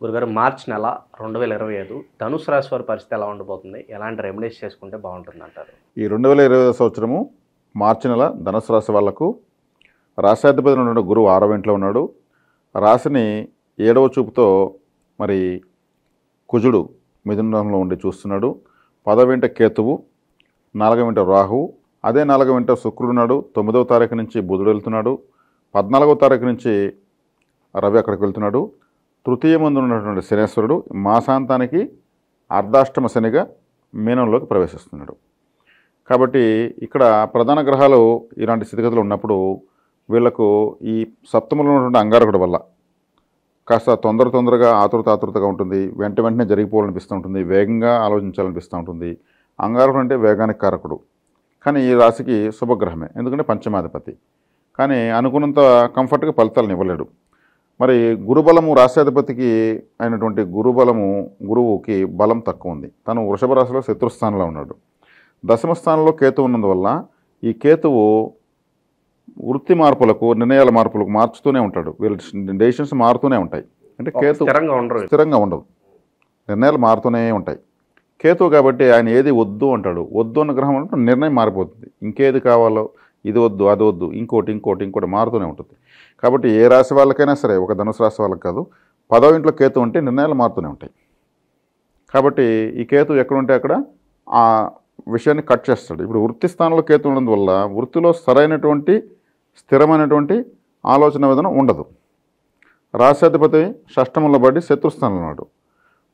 గురుగారు మార్చి నెల 2025 ధనుసు రాశి వారి పరిస్థితి ఎలా ఉండబోతుంది? ఎలాంటి రెమెడీస్ చేసుకుంటే బాగుంటుందంటారు? ఈ 2025 సంవత్సరము మార్చి నెల ధనుసు రాశి వాళ్లకు రాశ్యాధిపతి ఉన్న గురువు 6వ ఇంట్లో ఉన్నాడు. రాశిని 7వ చూపుతో మరి కుజుడు మిథునంలో ఉండి చూస్తున్నాడు. 10వ ఇంట కేతువు, 4వ ఇంట రాహువు, అదే 4వ ఇంట శుక్రుడు ఉన్నాడు. 9వ తారీఖు నుంచి బుధుడు వెళ్తున్నాడు. 14వ తారీఖు నుంచి రవి అక్కడికి వెళ్తున్నాడు. తృతీయ ముందు ఉన్నటువంటి శనేశ్వరుడు మాసాంతానికి అర్ధాష్టమ శనిగా మీనంలోకి ప్రవేశిస్తున్నాడు. కాబట్టి ఇక్కడ ప్రధాన గ్రహాలు ఇలాంటి స్థితిగతులు ఉన్నప్పుడు వీళ్లకు ఈ సప్తమంలో ఉన్నటువంటి అంగారకుడి వల్ల కాస్త తొందరగా ఆతురతగా ఉంటుంది. వెంటనే జరిగిపోవాలనిపిస్తూ ఉంటుంది. వేగంగా ఆలోచించాలనిపిస్తూ ఉంటుంది. అంగారకుడు అంటే వేగానికి కారకుడు. కానీ ఈ రాశికి శుభగ్రహమే, ఎందుకంటే పంచమాధిపతి. కానీ అనుకున్నంత కంఫర్ట్గా ఫలితాలను ఇవ్వలేడు. మరి గురుబలము రాశ్యాధిపతికి అయినటువంటి గురువుకి బలం తక్కువ ఉంది. తను వృషభ రాశిలో శత్రుస్థానంలో ఉన్నాడు. దశమ స్థానంలో కేతువు ఉన్నందువల్ల ఈ కేతువు వృత్తి మార్పులకు, నిర్ణయాల మార్పులకు మార్చుతూనే ఉంటాడు. వీళ్ళ డెసిషన్స్ మారుతూనే ఉంటాయి. అంటే కేతు స్థిరంగా ఉండదు, నిర్ణయాలు మారుతూనే ఉంటాయి. కేతువు కాబట్టి ఆయన ఏది వద్దు అంటాడు. వద్దు అన్న గ్రహం అంటే నిర్ణయం మారిపోతుంది. ఇంకేది కావాలో, ఇది వద్దు, అది వద్దు, ఇంకోటి మారుతూనే ఉంటుంది. కాబట్టి ఏ రాశి వాళ్ళకైనా సరే, ఒక ధనుసు రాశి వాళ్ళకి కాదు, 10వ ఇంట్లో కేతు ఉంటే నిర్ణయాలు మారుతూనే ఉంటాయి. కాబట్టి ఈ కేతు ఎక్కడుంటే అక్కడ ఆ విషయాన్ని కట్ చేస్తాడు. ఇప్పుడు వృత్తి స్థానంలో కేతు ఉన్నందువల్ల వృత్తిలో సరైనటువంటి స్థిరమైనటువంటి ఆలోచన విధానం ఉండదు. రాశ్యాధిపతి షష్టమంలో పడి శత్రుస్థానంలో ఉన్నాడు.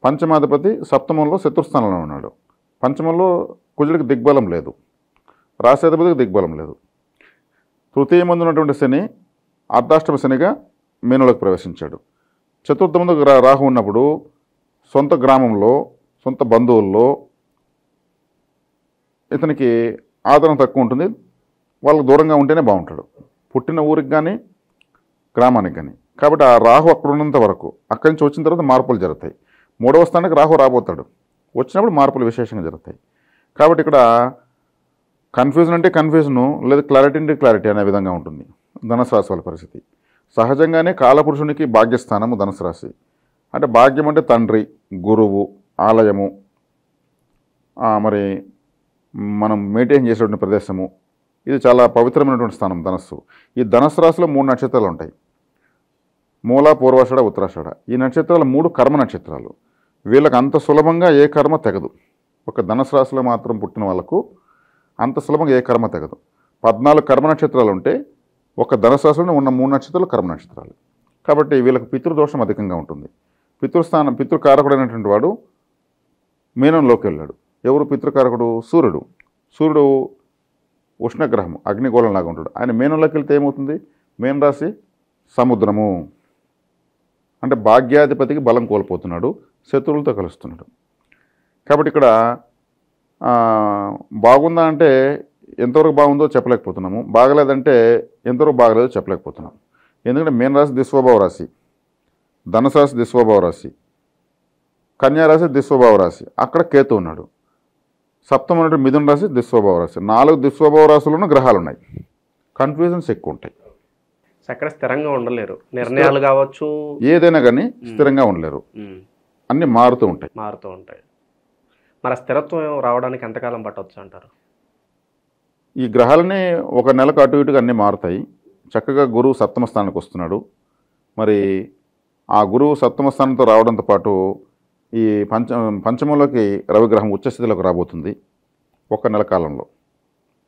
పంచమాధిపతి సప్తమంలో శత్రుస్థానంలో ఉన్నాడు. పంచమంలో కుజుడికి దిగ్బలం లేదు, రాశ్యాధిపతికి దిగ్బలం లేదు. తృతీయ ముందు ఉన్నటువంటి శని అర్ధాష్టమ శనిగా మీనంలోకి ప్రవేశించాడు. చతుర్థ ముందు రాహు ఉన్నప్పుడు సొంత గ్రామంలో, సొంత బంధువుల్లో ఇతనికి ఆదరణ తక్కువ ఉంటుంది. వాళ్ళకు దూరంగా ఉంటేనే బాగుంటాడు, పుట్టిన ఊరికి కానీ గ్రామానికి కానీ. కాబట్టి ఆ రాహు అక్కడ ఉన్నంత వరకు, అక్కడి నుంచి వచ్చిన తర్వాత మార్పులు జరుగుతాయి. 3వ స్థానానికి రాహు రాబోతాడు. వచ్చినప్పుడు మార్పులు విశేషంగా జరుగుతాయి. కాబట్టి ఇక్కడ కన్ఫ్యూజన్ అంటే కన్ఫ్యూజను, లేదా క్లారిటీ అంటే క్లారిటీ అనే విధంగా ఉంటుంది ధనుసు రాశి వాళ్ళ పరిస్థితి. సహజంగానే కాలపురుషునికి భాగ్యస్థానము ధనుసు రాశి. అంటే భాగ్యం అంటే తండ్రి, గురువు, ఆలయము, మరి మనం మెయింటైన్ చేసేటువంటి ప్రదేశము. ఇది చాలా పవిత్రమైనటువంటి స్థానం ధనస్సు. ఈ ధనుసు రాశిలో 3 నక్షత్రాలు ఉంటాయి: మూల, పూర్వాషాఢ, ఉత్తరాషాఢ. ఈ నక్షత్రాలు 3 కర్మ నక్షత్రాలు. వీళ్ళకి అంత సులభంగా ఏ కర్మ తెగదు. ఒక ధనుసు రాశిలో మాత్రం పుట్టిన వాళ్ళకు అంత సులభంగా ఏ కర్మ తెగదు. 14 కర్మ నక్షత్రాలు ఉంటే ఒక ధనుసు రాశిలో ఉన్న 3 నక్షత్రాలు కర్మ నక్షత్రాలు. కాబట్టి వీళ్ళకి పితృదోషం అధికంగా ఉంటుంది. పితృకారకుడైనటువంటి వాడు మీనంలోకి వెళ్ళాడు. ఎవరు పితృకారకుడు? సూర్యుడు. సూర్యుడు ఉష్ణగ్రహం, అగ్నిగోళంలాగా ఉంటాడు. ఆయన మీనంలోకి వెళ్తే ఏమవుతుంది? మీన రాశి సముద్రము. అంటే భాగ్యాధిపతికి బలం కోల్పోతున్నాడు, శత్రువులతో కలుస్తున్నాడు. కాబట్టి ఇక్కడ బాగుందా అంటే ఎంతవరకు బాగుందో చెప్పలేకపోతున్నాము, బాగలేదంటే ఎంతవరకు బాగలేదో చెప్పలేకపోతున్నాము. ఎందుకంటే మీన రాశి దిస్వభావ రాశి, ధనుసు రాశి దిస్వభావ రాశి, కన్యారాశి దిస్వభావ రాశి. అక్కడ కేతు ఉన్నాడు. సప్తమ మిథున రాశి దిస్వభావ రాశి. 4 దిస్వభావ రాశులను గ్రహాలు ఉన్నాయి. కన్ఫ్యూజన్స్ ఎక్కువ ఉంటాయి. ఎక్కడ స్థిరంగా ఉండలేరు. నిర్ణయాలు కావచ్చు, ఏదైనా కానీ స్థిరంగా ఉండలేరు. అన్నీ మారుతూ ఉంటాయి. మరి స్థిరత్వం రావడానికి ఎంతకాలం పట్టవచ్చు అంటారు? ఈ గ్రహాలని ఒక నెలకు అటు ఇటుగా అన్నీ మారుతాయి. చక్కగా గురువు సప్తమ స్థానానికి వస్తున్నాడు. మరి ఆ గురువు సప్తమ స్థానంతో రావడంతో పాటు ఈ పంచమంలోకి రవిగ్రహం ఉచ్చస్థితిలోకి రాబోతుంది ఒక నెల కాలంలో.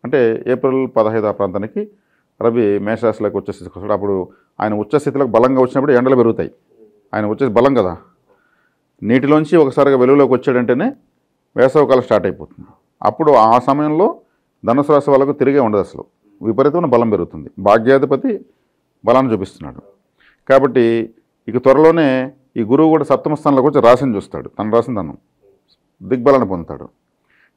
అంటే ఏప్రిల్ 15 ఆ ప్రాంతానికి రవి మేషరాశిలోకి ఉచ్చస్థితికి వస్తాడు. అప్పుడు ఆయన ఉచ్చస్థితిలోకి బలంగా వచ్చినప్పుడు ఎండలు పెరుగుతాయి. ఆయన వచ్చేసి బలం కదా, నీటిలోంచి ఒకసారిగా వెలుగులోకి వచ్చాడంటేనే వేసవకాలం స్టార్ట్ అయిపోతుంది. అప్పుడు ఆ సమయంలో ధనుసు రాశి వాళ్ళకు తిరిగే ఉండదు, అసలు విపరీతమైన బలం పెరుగుతుంది. భాగ్యాధిపతి బలాన్ని చూపిస్తున్నాడు. కాబట్టి ఇక త్వరలోనే ఈ గురువు కూడా సప్తమ స్థానంలోకి వచ్చి రాశిని చూస్తాడు. తన రాశిని తను దిగ్బలాన్ని పొందుతాడు.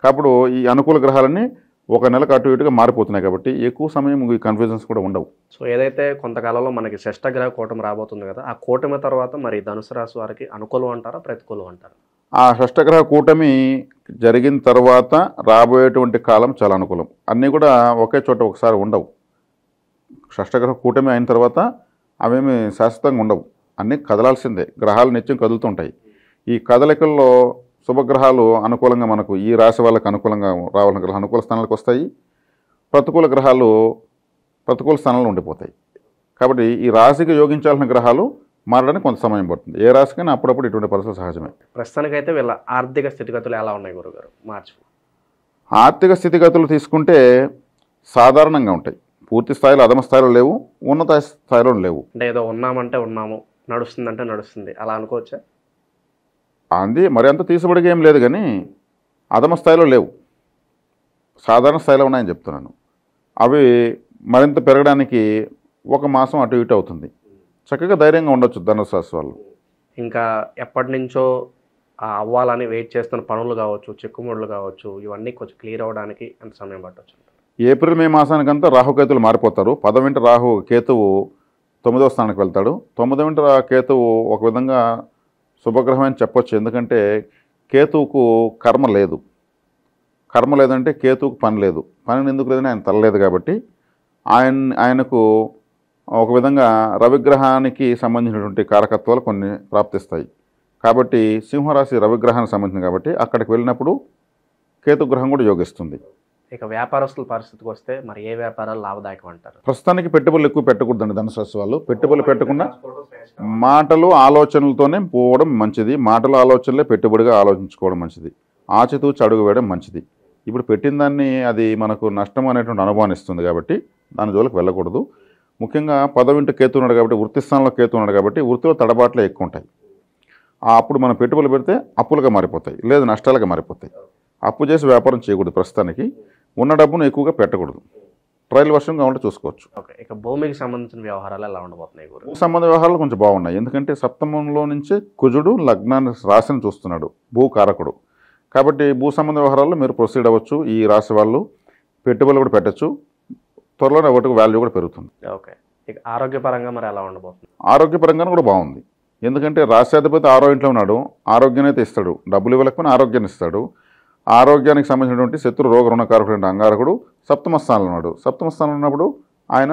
కాబట్టి ఈ అనుకూల గ్రహాలన్నీ ఒక నెలకు అటు ఇటుగా మారిపోతున్నాయి. కాబట్టి ఎక్కువ సమయం ఈ కన్ఫ్యూజన్స్ కూడా ఉండవు. సో ఏదైతే కొంతకాలంలో మనకి షష్టగ్రహ కూటమి రాబోతుంది కదా, ఆ కూటమి తర్వాత మరి ధనుసు రాశి వారికి అనుకూలం అంటారా, ప్రతికూలం అంటారా? ఆ షష్టగ్రహ కూటమి జరిగిన తర్వాత రాబోయేటువంటి కాలం చాలా అనుకూలం. అన్నీ కూడా ఒకే చోట ఒకసారి ఉండవు. షష్టగ్రహ కూటమి అయిన తర్వాత అవేమి శాశ్వతంగా ఉండవు. అన్నీ కదలాల్సిందే. గ్రహాలు నిత్యం కదులుతుంటాయి. ఈ కదలికల్లో శుభగ్రహాలు అనుకూలంగా మనకు ఈ రాశి వాళ్ళకి అనుకూలంగా రావాల్సిన గ్రహాలు అనుకూల స్థానాలకు వస్తాయి. ప్రతికూల గ్రహాలు ప్రతికూల స్థానాల్లో ఉండిపోతాయి. కాబట్టి ఈ రాశికి యోగించాల్సిన గ్రహాలు మారడానికి కొంత సమయం పడుతుంది. ఏ రాశికైనా అప్పుడప్పుడు ఇటువంటి పరిస్థితులు సహజమే. ప్రస్తుతానికైతే వీళ్ళ ఆర్థిక స్థితిగతులు ఎలా ఉన్నాయి గురుగారు మార్చి? ఆర్థిక స్థితిగతులు తీసుకుంటే సాధారణంగా ఉంటాయి. పూర్తి స్థాయిలో అధమ స్థాయిలో లేవు, ఉన్నత స్థాయిలో లేవు. అంటే ఏదో ఉన్నామంటే ఉన్నాము, నడుస్తుందంటే నడుస్తుంది అలా అనుకోవచ్చా? అంది మరి అంత తీసుబడిగా ఏం లేదు, కానీ అధమ స్థాయిలో లేవు, సాధారణ స్థాయిలో ఉన్నాయని చెప్తున్నాను. అవి మరింత పెరగడానికి ఒక మాసం అటు ఇటు అవుతుంది. చక్కగా ధైర్యంగా ఉండొచ్చు ధనుసు రాశి వాళ్ళు. ఇంకా ఎప్పటి నుంచో అవ్వాలని వెయిట్ చేస్తున్న పనులు కావచ్చు, చిక్కుముడులు కావచ్చు, ఇవన్నీ కొంచెం క్లియర్ అవ్వడానికి ఎంత సమయం పట్టవచ్చు? ఏప్రిల్ మే మాసానికంతా రాహుకేతులు మారిపోతారు. 10వ రాహు కేతువు 9వ స్థానానికి వెళ్తాడు. 9వ కేతువు ఒక విధంగా శుభగ్రహం అని చెప్పొచ్చు. ఎందుకంటే కేతువుకు కర్మ లేదు. కర్మ లేదంటే కేతువుకు పని లేదు. పని ఎందుకు లేదని ఆయన తలలేదు కాబట్టి ఆయనకు ఒక విధంగా రవిగ్రహానికి సంబంధించినటువంటి కారకత్వాలు కొన్ని ప్రాప్తిస్తాయి. కాబట్టి సింహరాశి రవిగ్రహానికి సంబంధించింది కాబట్టి అక్కడికి వెళ్ళినప్పుడు కేతుగ్రహం కూడా యోగిస్తుంది. ఇక వ్యాపారస్తుల పరిస్థితికి వస్తే మరి ఏ వ్యాపారాలు లాభదాయకం అంటారు? ప్రస్తుతానికి పెట్టుబడులు ఎక్కువ పెట్టకూడదండి ధనుసు రాశి వాళ్ళు. పెట్టుబడులు పెట్టకుండా మాటలు ఆలోచనలతోనే పోవడం మంచిది. మాటలు ఆలోచనలే పెట్టుబడిగా ఆలోచించుకోవడం మంచిది. ఆచితూచి అడుగు వేయడం మంచిది. ఇప్పుడు పెట్టిన దాన్ని అది మనకు నష్టం అనేటువంటి అనుభవాన్ని ఇస్తుంది కాబట్టి దాని జోలికి వెళ్ళకూడదు. ముఖ్యంగా 10వ కేతు ఉన్నాడు కాబట్టి, వృత్తి స్థానంలో కేతు ఉన్నాడు కాబట్టి వృత్తిలో తడబాట్లే ఎక్కువ ఉంటాయి. అప్పుడు మనం పెట్టుబడులు పెడితే అప్పులుగా మారిపోతాయి, లేదా నష్టాలుగా మారిపోతాయి. అప్పు చేసి వ్యాపారం చేయకూడదు. ప్రస్తుతానికి ఉన్న డబ్బును ఎక్కువగా పెట్టకూడదు. ట్రయల్ వర్షం కావాలంటే చూసుకోవచ్చు. ఓకే, ఇక భూమికి సంబంధించిన వ్యవహారాలు ఎలా ఉండబోతున్నాయి? భూ సంబంధ వ్యవహారాలు కొంచెం బాగున్నాయి. ఎందుకంటే సప్తమంలో నుంచి కుజుడు లగ్నాన్ని రాశిని చూస్తున్నాడు, భూకారకుడు. కాబట్టి భూ సంబంధ వ్యవహారాల్లో మీరు ప్రొసీడ్ అవ్వచ్చు. ఈ రాశి వాళ్ళు పెట్టుబడులు కూడా పెట్టచ్చు. త్వరలోనే ఒకటికి వాల్యూ కూడా పెరుగుతుంది. ఓకే, ఇక ఆరోగ్యపరంగా మరి ఎలా ఉండబోతుంది? ఆరోగ్యపరంగా కూడా బాగుంది. ఎందుకంటే రాష్ట్రాధిపతి 6వ ఇంట్లో ఉన్నాడు. ఆరోగ్యాన్ని అయితే ఇస్తాడు. డబ్బులు ఇవ్వలేకపోయినా ఆరోగ్యాన్ని ఇస్తాడు. ఆరోగ్యానికి సంబంధించినటువంటి శత్రు రోగ రుణకారకుడు అంగారకుడు సప్తమ స్థానంలో ఉన్నాడు. సప్తమ స్థానంలో ఉన్నప్పుడు ఆయన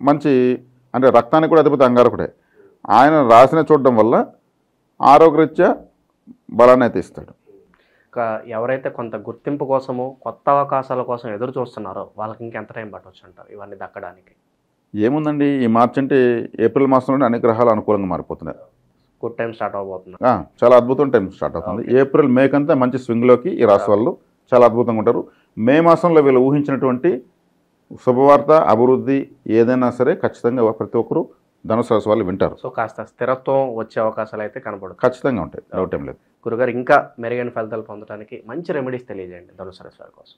మంచి అంటే రక్తానికి కూడా అధిపతి అంగారకుడే. ఆయన రాశిని చూడడం వల్ల ఆరోగ్యరీత్యా బలాన్ని అయితే ఇస్తాడు. ఇక ఎవరైతే కొంత గుర్తింపు కోసము, కొత్త అవకాశాల కోసం ఎదురు చూస్తున్నారో వాళ్ళకి ఇంకెంత టైం పట్టవచ్చు అంటారు ఇవన్నీ దక్కడానికి? ఏముందండి, ఈ మార్చి అంటే ఏప్రిల్ మాసంలోనే అన్ని గ్రహాలు అనుకూలంగా మారిపోతున్నాయి. గుడ్ టైం స్టార్ట్ అవబోతుంది. చాలా అద్భుతం టైం స్టార్ట్ అవుతుంది. ఏప్రిల్ మే కంతా మంచి స్వింగ్లోకి ఈ రాశి వాళ్ళు చాలా అద్భుతంగా ఉంటారు. మే మాసంలో వీళ్ళు ఊహించినటువంటి శుభవార్త, అభివృద్ధి ఏదైనా సరే ఖచ్చితంగా ప్రతి ఒక్కరు ధనుసు రాశి వాళ్ళు వింటారు. సో కాస్త స్థిరత్వం వచ్చే అవకాశాలు అయితే కనపడదు. ఖచ్చితంగా ఉంటాయి, డౌట్ ఏం లేదు. గురుగారు, ఇంకా మెరుగైన ఫలితాలు పొందడానికి మంచి రెమెడీస్ తెలియజేయండి ధనుసు రాశి వారి కోసం.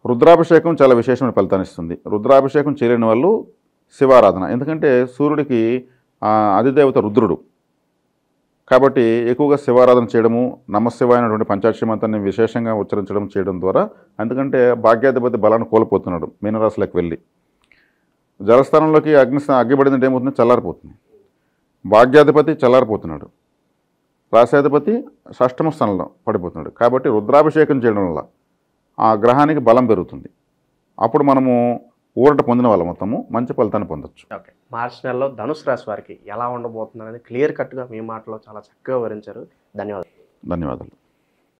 రుద్రాభిషేకం చాలా విశేషమైన ఫలితాన్ని ఇస్తుంది. రుద్రాభిషేకం చేయలేని వాళ్ళు శివారాధన. ఎందుకంటే సూర్యుడికి అధిదేవత రుద్రుడు కాబట్టి ఎక్కువగా శివారాధన చేయడము, నమశివాయ అనేటువంటి పంచాక్షరి మంత్రాన్ని విశేషంగా ఉచ్చరించడం చేయడం ద్వారా, ఎందుకంటే భాగ్యాధిపతి బలాన్ని కోల్పోతున్నాడు మీనరాశిలోకి వెళ్ళి. జలస్థానంలోకి అగ్గిపడిందంటే ఏమవుతుంది, చల్లారిపోతుంది. భాగ్యాధిపతి చల్లారిపోతున్నాడు, రాశాధిపతి షష్టమ స్థానంలో పడిపోతున్నాడు. కాబట్టి రుద్రాభిషేకం చేయడం వల్ల ఆ గ్రహానికి బలం పెరుగుతుంది. అప్పుడు మనము ఊరట పొందిన వాళ్ళ మొత్తము మంచి ఫలితాన్ని పొందొచ్చు. ఓకే, మార్చి నెలలో ధనుసు రాశి వారికి ఎలా ఉండబోతుంది అనేది క్లియర్ కట్గా మీ మాటలో చాలా చక్కగా వివరించారు. ధన్యవాదాలు. ధన్యవాదాలు.